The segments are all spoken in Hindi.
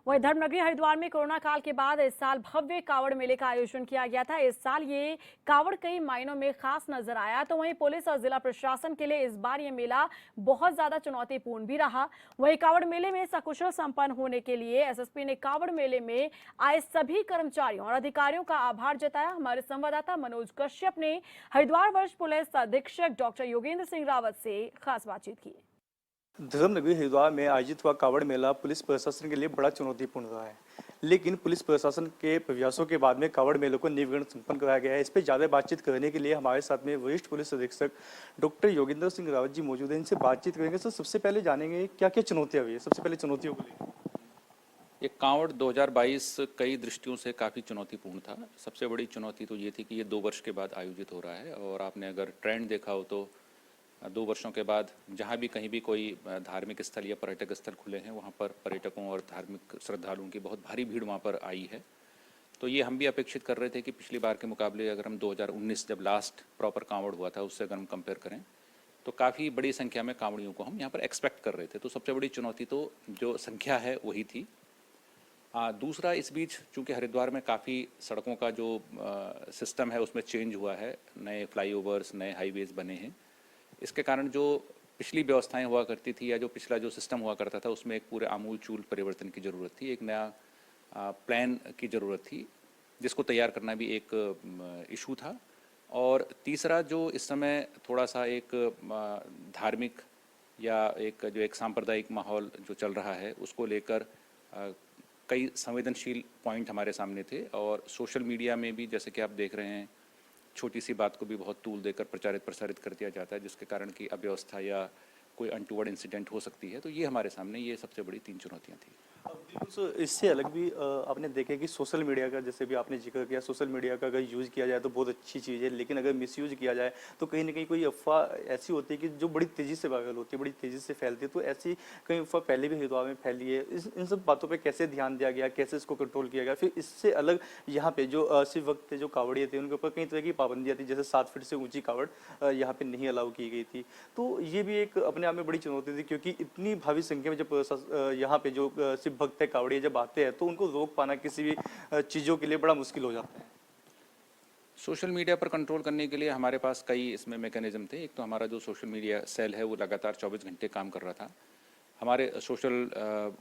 वहीं धर्मनगरी हरिद्वार में कोरोना काल के बाद इस साल भव्य कावड़ मेले का आयोजन किया गया था। इस साल ये कावड़ कई मायनों में खास नजर आया। तो वहीं पुलिस और जिला प्रशासन के लिए इस बार ये मेला बहुत ज्यादा चुनौतीपूर्ण भी रहा। वहीं कावड़ मेले में सकुशल संपन्न होने के लिए एसएसपी ने कावड़ मेले में आए सभी कर्मचारियों और अधिकारियों का आभार जताया। हमारे संवाददाता मनोज कश्यप ने हरिद्वार वरिष्ठ पुलिस अधीक्षक डॉक्टर योगेंद्र सिंह रावत से खास बातचीत की। धर्मनगरी हरिद्वार में आयोजित हुआ कावड़ मेला पुलिस प्रशासन के लिए बड़ा चुनौतीपूर्ण रहा है, लेकिन पुलिस प्रशासन के प्रयासों के बाद में कावड़ मेले को निर्विघ्न संपन्न कराया गया है। इस पर ज़्यादा बातचीत करने के लिए हमारे साथ में वरिष्ठ पुलिस अधीक्षक डॉक्टर योगेंद्र सिंह रावत जी मौजूद हैं। इनसे बातचीत करेंगे। सर, सबसे पहले जानेंगे क्या क्या चुनौतियाँ हुई है, सबसे पहले चुनौतियों को लेकर। ये कांवड़ 2022 कई दृष्टियों से काफ़ी चुनौतीपूर्ण था। सबसे बड़ी चुनौती तो ये थी कि ये 2 वर्ष के बाद आयोजित हो रहा है और आपने अगर ट्रेंड देखा हो तो 2 वर्षों के बाद जहाँ भी कहीं भी कोई धार्मिक स्थल या पर्यटक स्थल खुले हैं वहाँ पर पर्यटकों और धार्मिक श्रद्धालुओं की बहुत भारी भीड़ वहाँ पर आई है। तो ये हम भी अपेक्षित कर रहे थे कि पिछली बार के मुकाबले अगर हम 2019 जब लास्ट प्रॉपर कांवड़ हुआ था उससे अगर हम कंपेयर करें तो काफ़ी बड़ी संख्या में कांवड़ियों को हम यहाँ पर एक्सपेक्ट कर रहे थे। तो सबसे बड़ी चुनौती तो जो संख्या है वही थी। दूसरा, इस बीच चूंकि हरिद्वार में काफ़ी सड़कों का जो सिस्टम है उसमें चेंज हुआ है, नए फ्लाईओवर्स नए हाईवेज बने हैं। इसके कारण जो पिछली व्यवस्थाएं हुआ करती थी या जो पिछला जो सिस्टम हुआ करता था उसमें एक पूरे आमूल-चूल परिवर्तन की ज़रूरत थी। एक नया प्लान की ज़रूरत थी जिसको तैयार करना भी एक इशू था। और तीसरा, जो इस समय थोड़ा सा एक धार्मिक या एक सांप्रदायिक माहौल जो चल रहा है उसको लेकर कई संवेदनशील पॉइंट हमारे सामने थे। और सोशल मीडिया में भी जैसे कि आप देख रहे हैं छोटी सी बात को भी बहुत तूल देकर प्रचारित प्रसारित कर दिया जाता है जिसके कारण की अव्यवस्था या कोई अनटूवर्ड इंसिडेंट हो सकती है। तो ये हमारे सामने ये सबसे बड़ी 3 चुनौतियाँ थी। बिल्कुल सर, इससे अलग भी आपने देखा कि सोशल मीडिया का, जैसे भी आपने जिक्र किया, सोशल मीडिया का अगर यूज़ किया जाए तो बहुत अच्छी चीज़ है, लेकिन अगर मिसयूज किया जाए तो कहीं ना कहीं कोई अफवाह ऐसी होती है कि जो बड़ी तेज़ी से वायरल होती है, बड़ी तेज़ी से फैलती है। तो ऐसी कई अफवाह पहले भी हरिद्वार में फैली है। इन सब बातों पर कैसे ध्यान दिया गया, कैसे इसको कंट्रोल किया गया? फिर इससे अलग यहाँ पे जो शिव भक्त थे, जो कावड़िए थे, उनके ऊपर कई तरह की पाबंदियाँ थी, जैसे 7 फीट से ऊंची कावड़ यहाँ पे नहीं अलाउ की गई थी। तो ये भी एक अपने आप में बड़ी चुनौती थी, क्योंकि इतनी भारी संख्या में जब यहाँ पे जो शिव भक्त है, कावड़िए जब आते हैं तो उनको रोक पाना किसी भी चीज़ों के लिए बड़ा मुश्किल हो जाता है। सोशल मीडिया पर कंट्रोल करने के लिए हमारे पास कई इसमें मैकेनिज्म थे। एक तो हमारा जो सोशल मीडिया सेल है वो लगातार 24 घंटे काम कर रहा था। हमारे सोशल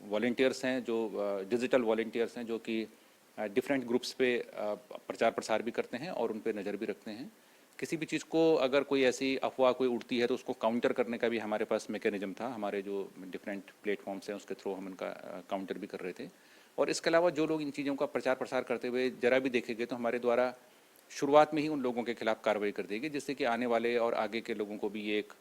वॉलंटियर्स हैं, जो डिजिटल वॉलंटियर्स हैं, जो कि डिफरेंट ग्रुप्स पे प्रचार प्रसार भी करते हैं और उन पे नज़र भी रखते हैं। किसी भी चीज़ को अगर कोई ऐसी अफवाह कोई उड़ती है तो उसको काउंटर करने का भी हमारे पास मैकेनिज्म था। हमारे जो डिफरेंट प्लेटफॉर्म्स हैं उसके थ्रू हम उनका काउंटर भी कर रहे थे। और इसके अलावा जो लोग इन चीज़ों का प्रचार प्रसार करते हुए जरा भी देखे गए तो हमारे द्वारा शुरुआत में ही उन लोगों के खिलाफ कार्रवाई कर दी गई, जिससे कि आने वाले और आगे के लोगों को भी ये एक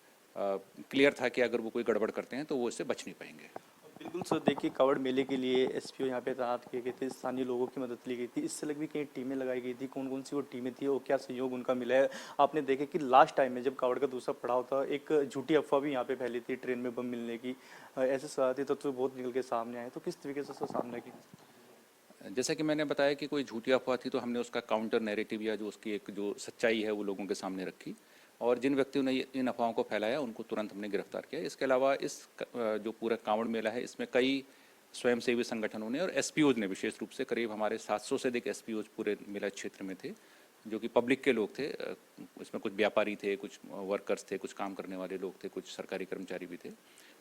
क्लियर था कि अगर वो कोई गड़बड़ करते हैं तो वो इससे बच नहीं पाएंगे। बिल्कुल सर, देखिए कावड़ मेले के लिए एसपीओ यहाँ पे तैनात किए गए थे, स्थानीय लोगों की मदद ली गई थी। इससे अलग भी कई टीमें लगाई गई थी। कौन कौन सी वो टीमें थी और क्या सहयोग उनका मिला है? आपने देखे कि लास्ट टाइम में जब कावड़ का दूसरा पड़ाव था, एक झूठी अफवाह भी यहाँ पे फैली थी ट्रेन में बम मिलने की। ऐसे शरारती तत्व बहुत निकल के सामने आए। तो किस तरीके से उसका सामना किया? जैसा कि मैंने बताया कि कोई झूठी अफवाह थी तो हमने उसका काउंटर नैरेटिव या जो उसकी एक जो सच्चाई है वो लोगों के सामने रखी और जिन व्यक्तियों ने इन अफवाहों को फैलाया उनको तुरंत हमने गिरफ्तार किया। इसके अलावा इस जो पूरा कांवड़ मेला है इसमें कई स्वयंसेवी संगठनों ने और एसपीओज ने, विशेष रूप से करीब हमारे 700 से अधिक एसपीओज पूरे मेला क्षेत्र में थे, जो कि पब्लिक के लोग थे। इसमें कुछ व्यापारी थे, कुछ वर्कर्स थे, कुछ काम करने वाले लोग थे, कुछ सरकारी कर्मचारी भी थे।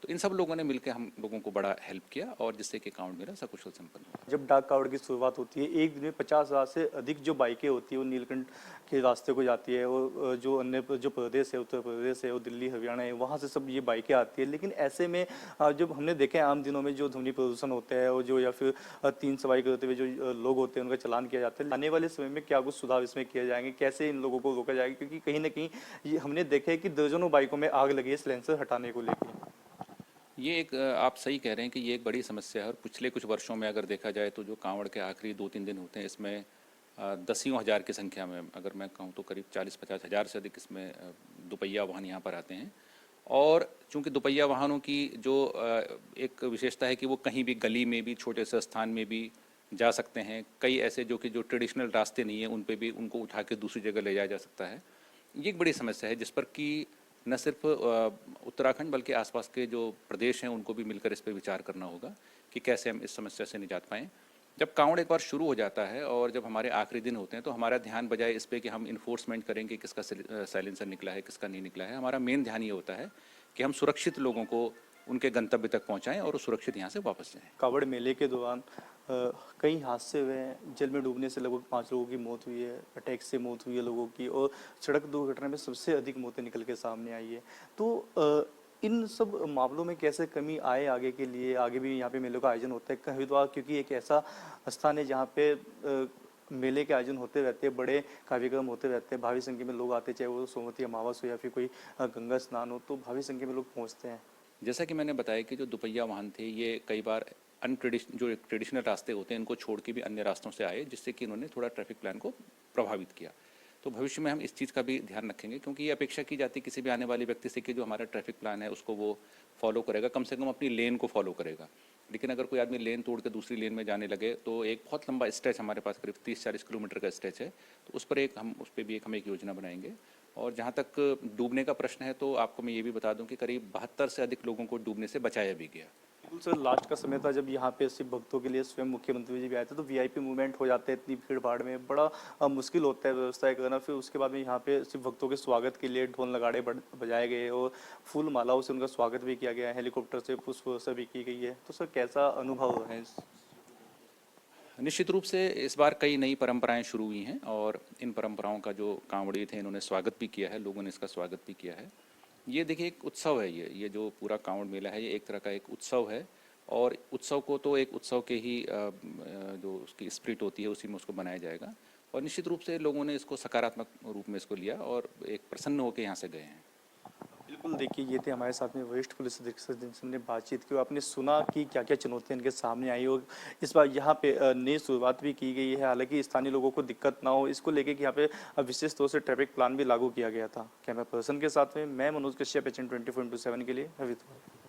तो इन सब लोगों ने मिलकर हम लोगों को बड़ा हेल्प किया और जिससे कि कांवड़ मेला सकुशल संपन्न हुआ। जब डाक कावड़ की शुरुआत होती है, एक दिन में 50,000 से अधिक जो बाइकें होती है वो नीलकंठ के रास्ते को जाती है। वो जो अन्य जो प्रदेश है, उत्तर प्रदेश है, वो दिल्ली हरियाणा है, वहाँ से सब ये बाइकें आती है। लेकिन ऐसे में जब हमने देखे आम दिनों में जो ध्वनि प्रदूषण होता है और जो या फिर तीन सवारी करते हुए जो लोग होते हैं उनका चालान किया जाता है। आने वाले समय में क्या कुछ सुधार इसमें किए जाएंगे? कैसे इन लोगों को रोका जाएगा? क्योंकि कहीं ना कहीं ये हमने देखा है कि दर्जनों बाइकों में आग लगी है सिलेंसर हटाने को लेकर। ये एक आप सही कह रहे हैं कि ये एक बड़ी समस्या है और पिछले कुछ वर्षों में अगर देखा जाए तो जो कांवड़ के आखिरी 2-3 दिन होते हैं इसमें दसियों हज़ार की संख्या में, अगर मैं कहूँ तो करीब 40-50 हज़ार से अधिक इसमें दुपहिया वाहन यहाँ पर आते हैं। और चूंकि दुपहिया वाहनों की जो एक विशेषता है कि वो कहीं भी गली में भी छोटे से स्थान में भी जा सकते हैं। कई ऐसे जो कि जो ट्रेडिशनल रास्ते नहीं है उन पे भी उनको उठा के दूसरी जगह ले जाया जा सकता है। ये एक बड़ी समस्या है जिस पर कि न सिर्फ उत्तराखंड बल्कि आसपास के जो प्रदेश हैं उनको भी मिलकर इस पर विचार करना होगा कि कैसे हम इस समस्या से निजात पाएँ। जब कांवड़ एक बार शुरू हो जाता है और जब हमारे आखिरी दिन होते हैं तो हमारा ध्यान बजाय इस पे कि हम इन्फोर्समेंट करें कि किसका साइलेंसर निकला है, किसका नहीं निकला है, हमारा मेन ध्यान ये होता है कि हम सुरक्षित लोगों को उनके गंतव्य तक पहुंचाएं और सुरक्षित यहाँ से वापस जाएं। कावड़ मेले के दौरान कई हादसे हुए हैं। जल में डूबने से लगभग 5 लोगों की मौत हुई है, अटैक से मौत हुई है लोगों की, और सड़क दुर्घटना में सबसे अधिक मौतें निकल के सामने आई है। तो इन सब मामलों में कैसे कमी आए आगे के लिए? आगे भी यहाँ पे मेलों का आयोजन होता है हरिद्वार, क्योंकि एक ऐसा स्थान है जहाँ पे मेले के आयोजन होते रहते हैं, बड़े कार्यक्रम होते रहते हैं, भारी संख्या में लोग आते, चाहे वो सोमवती अमावस हो या फिर कोई गंगा स्नान हो, तो भारी संख्या में लोग पहुँचते हैं। जैसा कि मैंने बताया कि जो दुपहिया वाहन थे ये कई बार जो ट्रेडिशनल रास्ते होते हैं इनको छोड़ के भी अन्य रास्तों से आए, जिससे कि इन्होंने थोड़ा ट्रैफिक प्लान को प्रभावित किया। तो भविष्य में हम इस चीज़ का भी ध्यान रखेंगे, क्योंकि ये अपेक्षा की जाती है किसी भी आने वाले व्यक्ति से कि जो हमारा ट्रैफिक प्लान है उसको वो फॉलो करेगा, कम से कम अपनी लेन को फॉलो करेगा। लेकिन अगर कोई आदमी लेन तोड़ के दूसरी लेन में जाने लगे तो एक बहुत लंबा स्ट्रेच हमारे पास करीब 30-40 किलोमीटर का स्ट्रेच है, तो उस पर भी हम एक योजना बनाएंगे। और जहाँ तक डूबने का प्रश्न है तो आपको मैं ये भी बता दूं कि करीब 72 से अधिक लोगों को डूबने से बचाया भी गया। बिल्कुल सर, लास्ट का समय था जब यहाँ पे शिव भक्तों के लिए स्वयं मुख्यमंत्री जी भी आए थे, तो वीआईपी मूवमेंट हो जाते हैं, इतनी भीड़ भाड़ में बड़ा मुश्किल होता है व्यवस्था करना। फिर उसके बाद में यहाँ पे शिव भक्तों के स्वागत के लिए ढोल नगाड़े बजाए गए और फूल मालाओं से उनका स्वागत भी किया गया है, हेलीकॉप्टर से पुष्प वर्षा भी की गई है। तो सर कैसा अनुभव है? निश्चित रूप से इस बार कई नई परंपराएं शुरू हुई हैं और इन परंपराओं का जो कांवड़ी थे इन्होंने स्वागत भी किया है, लोगों ने इसका स्वागत भी किया है। ये देखिए एक उत्सव है, ये जो पूरा कांवड़ मेला है ये एक तरह का एक उत्सव है, और उत्सव को तो एक उत्सव के ही जो उसकी स्पिरिट होती है उसी में उसको बनाया जाएगा। और निश्चित रूप से लोगों ने इसको सकारात्मक रूप में इसको लिया और एक प्रसन्न होकर यहाँ से गए हैं। बिल्कुल, देखिए ये थे हमारे साथ में वरिष्ठ पुलिस अधीक्षक जिनसे बातचीत की, आपने सुना कि क्या क्या चुनौतियां इनके सामने आई, और इस बार यहाँ पे नई शुरुआत भी की गई है। हालांकि स्थानीय लोगों को दिक्कत ना हो इसको लेके कि यहाँ पे विशेष तौर से ट्रैफिक प्लान भी लागू किया गया था। कैमरा पर्सन के साथ में मैं मनोज कश्यप, HN 24/7 के लिए हरिद्वार।